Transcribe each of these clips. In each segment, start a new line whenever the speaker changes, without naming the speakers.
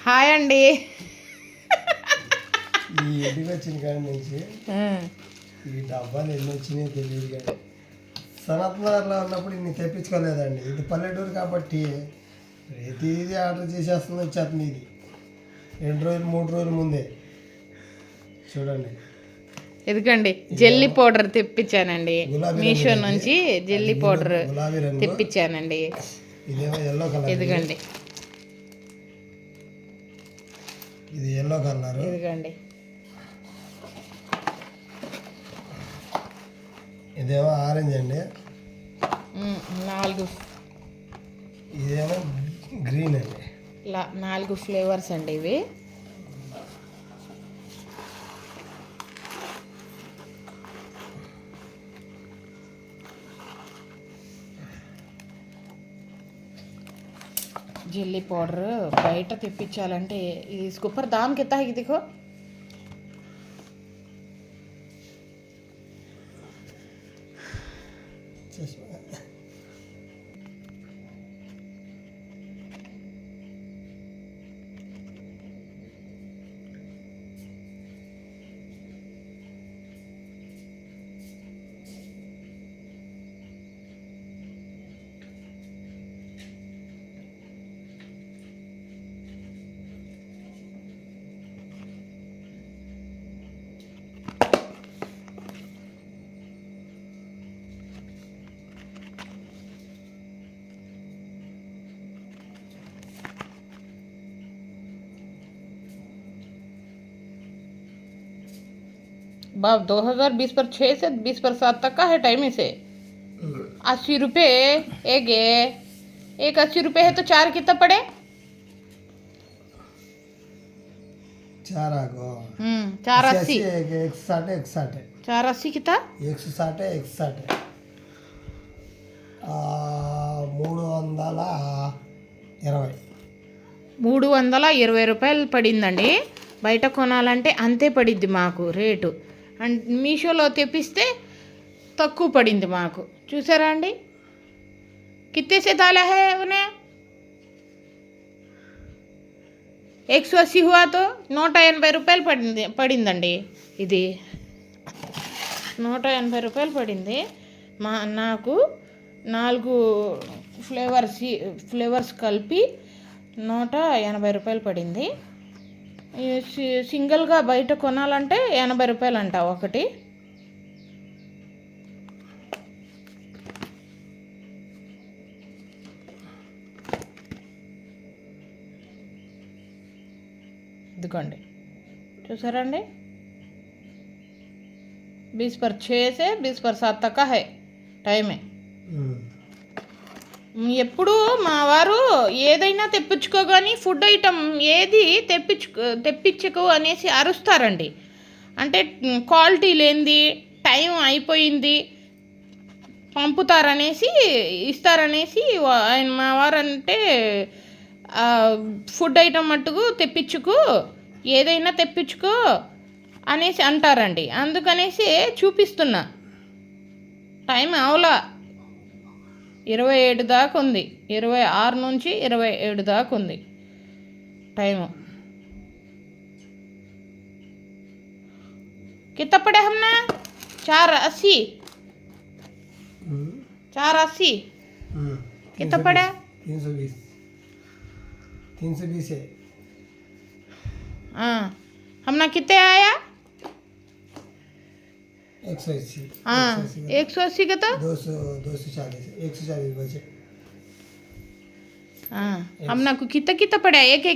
Hi అండి.
ఈ ఇంటికి వచ్చిన కాడి నుంచి ఈ డబ్బాలు ఎన్ని వచ్చినాయో తెలియదు. కానీ సనత్ నగర్లో ఉన్నప్పుడు ఇన్ని తెప్పించుకోలేదండి. ఇది పల్లెటూరు కాబట్టి ప్రతిదీ ఆర్డర్ చేసేస్తుంది, వచ్చేస్తుంది. ఇది 2 రోజులు 3 రోజుల ముందే చూడండి.
ఎందుకండి జెల్లీ పౌడర్ తెప్పించానండి, మీషో నుంచి జెల్లీ పౌడర్
గులాబీ రంగు
తెప్పించానండి.
ఇదేమో ఎల్లో కలర్.
ఎదుగండి
ఇది ఎల్లో కలర్.
ఎదుగండి
ఇదేమో ఆరెంజ్ అండి.
4
ఇదేమో గ్రీన్ అండి.
4 ఫ్లేవర్స్ అండి ఇవి. జెల్లీ పౌడర్ బయట తెప్పించాలంటే ఇది స్కూపర్ దామ్ కిత్తా है देखो. बाप 2020 पर 6 से 20 पर 7 तक का है टाइम इसे. 80 रुपये एक है. एक 80 रुपये है तो 4 कितना पड़े?
4 आगो
480.
160
480 कितना?
160 320
320 రూపాయలు పడిందండి. బయట కొనాలంటే అంతే పడిద్ది మాకు రేటు. అండ్ మీషోలో తెప్పిస్తే తక్కువ పడింది మాకు. చూసారా అండి కిత్తే సే దాలా హై ఉన్హే. 180 హువా తో 180 రూపాయలు పడిందండి. ఇది 180 రూపాయలు పడింది. నాకు 4 ఫ్లేవర్స్ కలిపి 180 రూపాయలు పడింది. సింగిల్గా బయట కొనాలంటే 80 రూపాయలు అంట ఒకటి. ఇదిగోండి చూసారండి 20 पर 6 से 20 पर 7 तक है టైమే. ఎప్పుడు మా వారు ఏదైనా తెప్పించుకోగాని ఫుడ్ ఐటమ్ ఏది తెప్పించకు అనేసి అరుస్తారండి. అంటే క్వాలిటీ లేనిది, టైం అయిపోయింది, పంపుతారనేసి ఇస్తారనేసి ఆయన మా వారు అంటే ఫుడ్ ఐటమ్ మట్టుకు తెప్పించుకు, ఏదైనా తెప్పించుకో అనేసి అంటారండి. అందుకనేసి చూపిస్తున్నా. టైం అవలా 27 దాకా ఉంది. 26 నుంచి 27 దాకా ఉంది టైము. कितना पड़े हमने? 480. 480 कितना पड़ा?
320 है.
हाँ हमने कितने आया?
180.
हाँ 180 का तो
240 140 बचे.
हाँ हमने को कितना पड़ा एक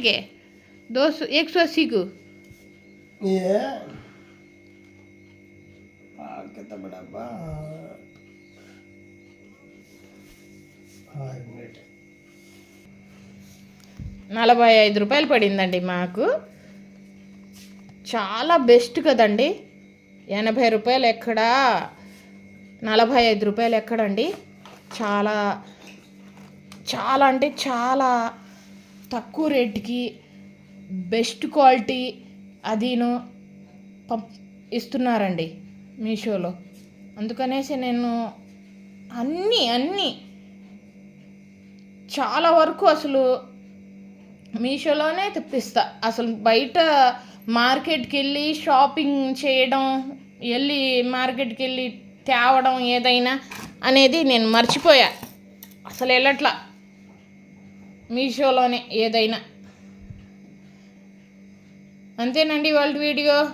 180 को.
ये कितना बड़ा बा. हाँ 1 मिनट.
45 రూపాయలు పడిందండి మాకు. చాలా బెస్ట్ కదండి. 80 రూపాయలు ఎక్కడా, 45 రూపాయలు ఎక్కడండి. చాలా చాలా అంటే చాలా తక్కువ రేటుకి బెస్ట్ క్వాలిటీ అదిను ఇస్తున్నారండి మీషోలో. అందుకనేసి నేను అన్నీ చాలా వరకు అసలు మీషోలోనే తెప్పిస్తా. అసలు బయట మార్కెట్కి వెళ్ళి షాపింగ్ చేయడం, మార్కెట్కి వెళ్ళి తేవడం ఏదైనా అనేది నేను మర్చిపోయా. అసలు వెళ్ళట్లా. మీషోలోనే ఏదైనా. అంతేనండి వాళ్ళ వీడియో.